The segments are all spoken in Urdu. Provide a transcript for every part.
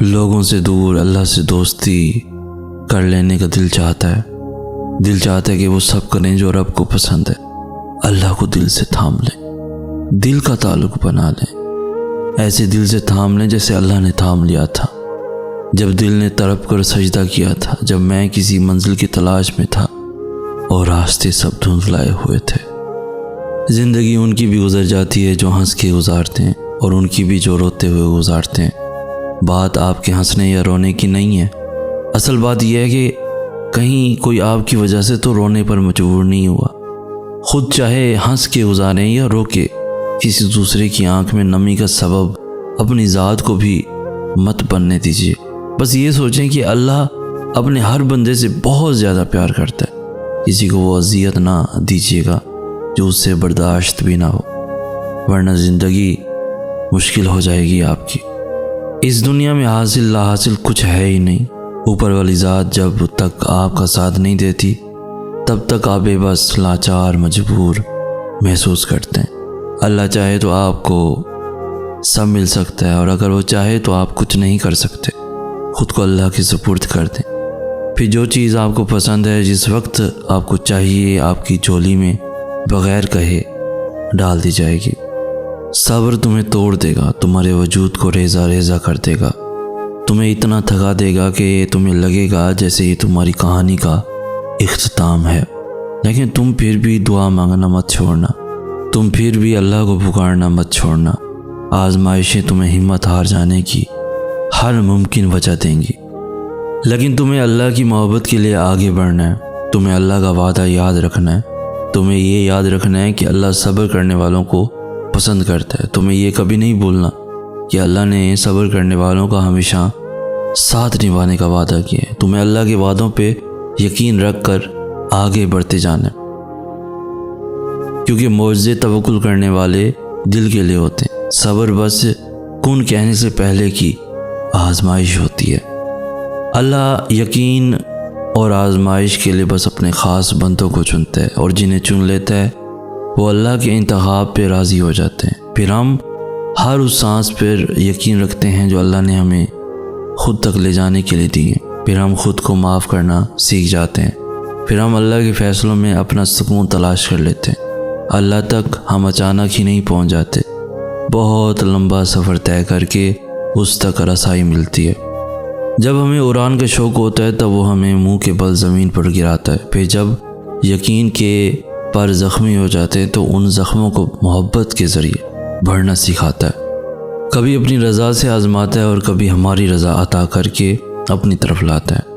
لوگوں سے دور اللہ سے دوستی کر لینے کا دل چاہتا ہے کہ وہ سب کریں جو رب کو پسند ہے۔ اللہ کو دل سے تھام لیں، دل کا تعلق بنا لیں، ایسے دل سے تھام لیں جیسے اللہ نے تھام لیا تھا جب دل نے تڑپ کر سجدہ کیا تھا، جب میں کسی منزل کی تلاش میں تھا اور راستے سب دھندلائے ہوئے تھے۔ زندگی ان کی بھی گزر جاتی ہے جو ہنس کے گزارتے ہیں، اور ان کی بھی جو روتے ہوئے گزارتے ہیں۔ بات آپ کے ہنسنے یا رونے کی نہیں ہے، اصل بات یہ ہے کہ کہیں کوئی آپ کی وجہ سے تو رونے پر مجبور نہیں ہوا۔ خود چاہے ہنس کے گزاریں یا رو کے، کسی دوسرے کی آنکھ میں نمی کا سبب اپنی ذات کو بھی مت بننے دیجیے۔ بس یہ سوچیں کہ اللہ اپنے ہر بندے سے بہت زیادہ پیار کرتا ہے، کسی کو وہ اذیت نہ دیجیے گا جو اس سے برداشت بھی نہ ہو، ورنہ زندگی مشکل ہو جائے گی آپ کی۔ اس دنیا میں حاصل لا حاصل کچھ ہے ہی نہیں۔ اوپر والی ذات جب تک آپ کا ساتھ نہیں دیتی تب تک آپ بے بس، لاچار، مجبور محسوس کرتے ہیں۔ اللہ چاہے تو آپ کو سب مل سکتا ہے، اور اگر وہ چاہے تو آپ کچھ نہیں کر سکتے۔ خود کو اللہ کے سپرد کر دیں، پھر جو چیز آپ کو پسند ہے، جس وقت آپ کو چاہیے، آپ کی جھولی میں بغیر کہے ڈال دی جائے گی۔ صبر تمہیں توڑ دے گا، تمہارے وجود کو ریزہ ریزہ کر دے گا، تمہیں اتنا تھکا دے گا کہ تمہیں لگے گا جیسے یہ تمہاری کہانی کا اختتام ہے۔ لیکن تم پھر بھی دعا مانگنا مت چھوڑنا، تم پھر بھی اللہ کو پکارنا مت چھوڑنا۔ آزمائشیں تمہیں ہمت ہار جانے کی ہر ممکن وجہ دیں گی، لیکن تمہیں اللہ کی محبت کے لیے آگے بڑھنا ہے، تمہیں اللہ کا وعدہ یاد رکھنا ہے، تمہیں یہ یاد رکھنا ہے کہ اللہ صبر کرنے والوں کو پسند کرتا ہے۔ تمہیں یہ کبھی نہیں بھولنا کہ اللہ نے صبر کرنے والوں کا ہمیشہ ساتھ نبھانے کا وعدہ کیا ہے۔ تمہیں اللہ کے وعدوں پہ یقین رکھ کر آگے بڑھتے جانا، کیونکہ معجزے توکل کرنے والے دل کے لیے ہوتے ہیں۔ صبر بس کن کہنے سے پہلے کی آزمائش ہوتی ہے۔ اللہ یقین اور آزمائش کے لیے بس اپنے خاص بندوں کو چنتا ہے، اور جنہیں چن لیتا ہے وہ اللہ کے انتخاب پہ راضی ہو جاتے ہیں۔ پھر ہم ہر اس سانس پر یقین رکھتے ہیں جو اللہ نے ہمیں خود تک لے جانے کے لیے دی ہے۔ پھر ہم خود کو معاف کرنا سیکھ جاتے ہیں، پھر ہم اللہ کے فیصلوں میں اپنا سکون تلاش کر لیتے ہیں۔ اللہ تک ہم اچانک ہی نہیں پہنچ جاتے، بہت لمبا سفر طے کر کے اس تک رسائی ملتی ہے۔ جب ہمیں اڑان کا شوق ہوتا ہے تب وہ ہمیں منہ کے بل زمین پر گراتا ہے، پھر جب یقین کے پر زخمی ہو جاتے ہیں تو ان زخموں کو محبت کے ذریعے بھرنا سکھاتا ہے۔ کبھی اپنی رضا سے آزماتا ہے اور کبھی ہماری رضا عطا کر کے اپنی طرف لاتا ہے۔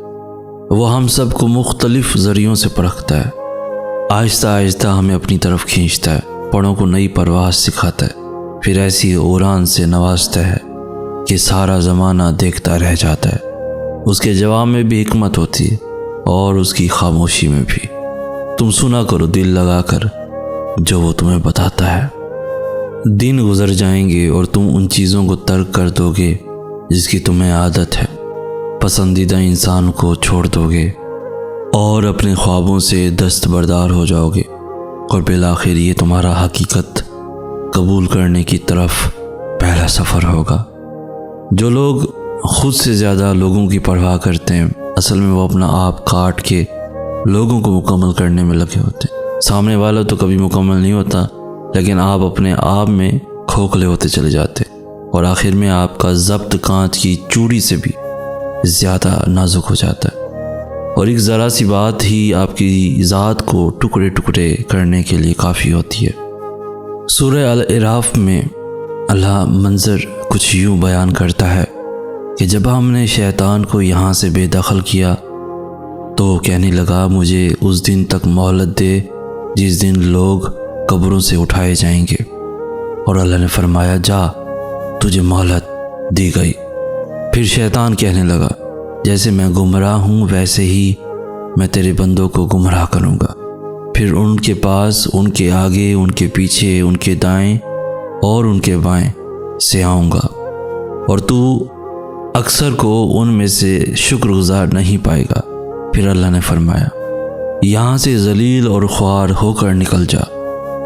وہ ہم سب کو مختلف ذریعوں سے پرکھتا ہے، آہستہ آہستہ ہمیں اپنی طرف کھینچتا ہے، پڑوں کو نئی پرواز سکھاتا ہے، پھر ایسی اڑان سے نوازتا ہے کہ سارا زمانہ دیکھتا رہ جاتا ہے۔ اس کے جواب میں بھی حکمت ہوتی ہے اور اس کی خاموشی میں بھی۔ تم سنا کرو دل لگا کر جو وہ تمہیں بتاتا ہے۔ دن گزر جائیں گے اور تم ان چیزوں کو ترک کر دو گے جس کی تمہیں عادت ہے، پسندیدہ انسان کو چھوڑ دو گے اور اپنے خوابوں سے دستبردار ہو جاؤ گے، اور بالآخر یہ تمہارا حقیقت قبول کرنے کی طرف پہلا سفر ہوگا۔ جو لوگ خود سے زیادہ لوگوں کی پرواہ کرتے ہیں، اصل میں وہ اپنا آپ کاٹ کے لوگوں کو مکمل کرنے میں لگے ہوتے ہیں۔ سامنے والا تو کبھی مکمل نہیں ہوتا، لیکن آپ اپنے آپ میں کھوکھلے ہوتے چلے جاتے، اور آخر میں آپ کا ضبط کانچ کی چوڑی سے بھی زیادہ نازک ہو جاتا ہے، اور ایک ذرا سی بات ہی آپ کی ذات کو ٹکڑے ٹکڑے کرنے کے لیے کافی ہوتی ہے۔ سورہ الاعراف میں اللہ منظر کچھ یوں بیان کرتا ہے کہ جب ہم نے شیطان کو یہاں سے بے دخل کیا تو کہنے لگا مجھے اس دن تک مہلت دے جس دن لوگ قبروں سے اٹھائے جائیں گے، اور اللہ نے فرمایا جا تجھے مہلت دی گئی۔ پھر شیطان کہنے لگا جیسے میں گمراہ ہوں ویسے ہی میں تیرے بندوں کو گمراہ کروں گا، پھر ان کے پاس، ان کے آگے، ان کے پیچھے، ان کے دائیں اور ان کے بائیں سے آؤں گا، اور تو اکثر کو ان میں سے شکر گزار نہیں پائے گا۔ پھر اللہ نے فرمایا یہاں سے ذلیل اور خوار ہو کر نکل جا،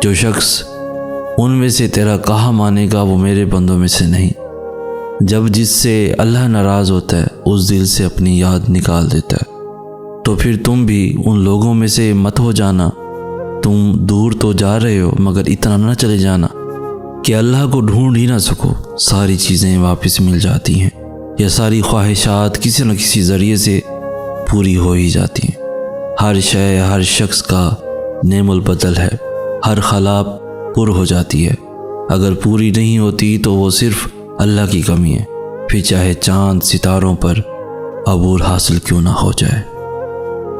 جو شخص ان میں سے تیرا کہا مانے گا وہ میرے بندوں میں سے نہیں۔ جب جس سے اللہ ناراض ہوتا ہے اس دل سے اپنی یاد نکال دیتا ہے۔ تو پھر تم بھی ان لوگوں میں سے مت ہو جانا۔ تم دور تو جا رہے ہو مگر اتنا نہ چلے جانا کہ اللہ کو ڈھونڈ ہی نہ سکو۔ ساری چیزیں واپس مل جاتی ہیں، یا ساری خواہشات کسی نہ کسی ذریعے سے پوری ہو ہی جاتی ہیں۔ ہر شے ہر شخص کا نعم البدل ہے، ہر خلا پر ہو جاتی ہے۔ اگر پوری نہیں ہوتی تو وہ صرف اللہ کی کمی ہے، پھر چاہے چاند ستاروں پر عبور حاصل کیوں نہ ہو جائے۔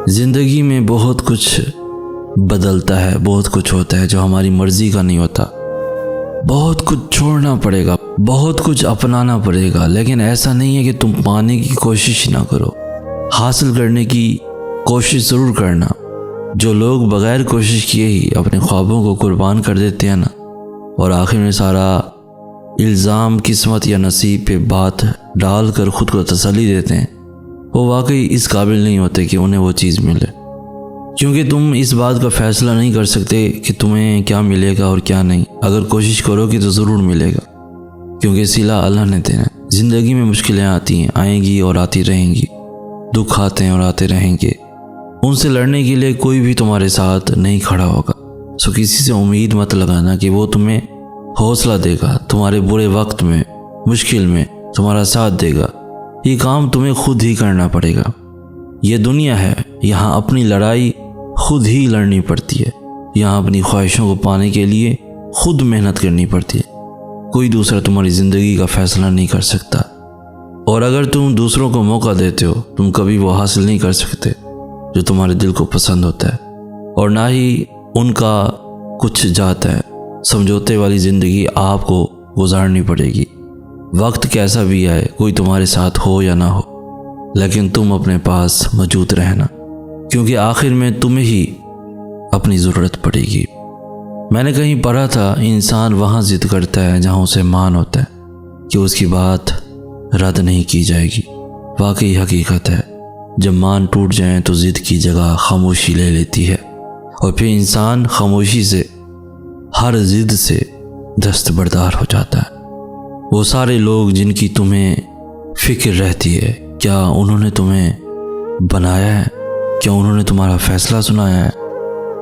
زندگی میں بہت کچھ بدلتا ہے، بہت کچھ ہوتا ہے جو ہماری مرضی کا نہیں ہوتا۔ بہت کچھ چھوڑنا پڑے گا، بہت کچھ اپنانا پڑے گا، لیکن ایسا نہیں ہے کہ تم پانے کی کوشش نہ کرو۔ حاصل کرنے کی کوشش ضرور کرنا۔ جو لوگ بغیر کوشش کیے ہی اپنے خوابوں کو قربان کر دیتے ہیں نا، اور آخر میں سارا الزام قسمت یا نصیب پہ بات ڈال کر خود کو تسلی دیتے ہیں، وہ واقعی اس قابل نہیں ہوتے کہ انہیں وہ چیز ملے، کیونکہ تم اس بات کا فیصلہ نہیں کر سکتے کہ تمہیں کیا ملے گا اور کیا نہیں۔ اگر کوشش کرو گی تو ضرور ملے گا، کیونکہ صلہ اللہ نے دینا ہے۔ زندگی میں مشکلیں آتی ہیں، آئیں گی اور آتی رہیں گی، دکھ آتے ہیں اور آتے رہیں گے، ان سے لڑنے کے لیے کوئی بھی تمہارے ساتھ نہیں کھڑا ہوگا۔ سو کسی سے امید مت لگانا کہ وہ تمہیں حوصلہ دے گا، تمہارے برے وقت میں مشکل میں تمہارا ساتھ دے گا۔ یہ کام تمہیں خود ہی کرنا پڑے گا۔ یہ دنیا ہے، یہاں اپنی لڑائی خود ہی لڑنی پڑتی ہے، یہاں اپنی خواہشوں کو پانے کے لیے خود محنت کرنی پڑتی ہے۔ کوئی دوسرا تمہاری زندگی کا فیصلہ نہیں کر سکتا، اور اگر تم دوسروں کو موقع دیتے ہو تم کبھی وہ حاصل نہیں کر سکتے جو تمہارے دل کو پسند ہوتا ہے، اور نہ ہی ان کا کچھ جاتا ہے۔ سمجھوتے والی زندگی آپ کو گزارنی پڑے گی، وقت کیسا بھی آئے، کوئی تمہارے ساتھ ہو یا نہ ہو، لیکن تم اپنے پاس موجود رہنا، کیونکہ آخر میں تمہیں ہی اپنی ضرورت پڑے گی۔ میں نے کہیں پڑھا تھا، انسان وہاں ضد کرتا ہے جہاں اسے مان ہوتا ہے کہ اس کی بات رد نہیں کی جائے گی۔ واقعی حقیقت ہے، جب مان ٹوٹ جائیں تو ضد کی جگہ خاموشی لے لیتی ہے، اور پھر انسان خاموشی سے ہر ضد سے دستبردار ہو جاتا ہے۔ وہ سارے لوگ جن کی تمہیں فکر رہتی ہے، کیا انہوں نے تمہیں بنایا ہے؟ کیا انہوں نے تمہارا فیصلہ سنایا ہے؟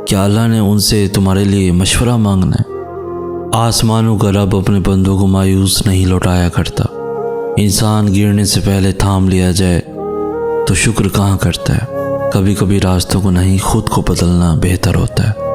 کیا اللہ نے ان سے تمہارے لیے مشورہ مانگنا ہے؟ آسمانوں کا رب اپنے بندوں کو مایوس نہیں لوٹایا کرتا۔ انسان گرنے سے پہلے تھام لیا جائے تو شکر کہاں کرتا ہے۔ کبھی کبھی راستوں کو نہیں، خود کو بدلنا بہتر ہوتا ہے۔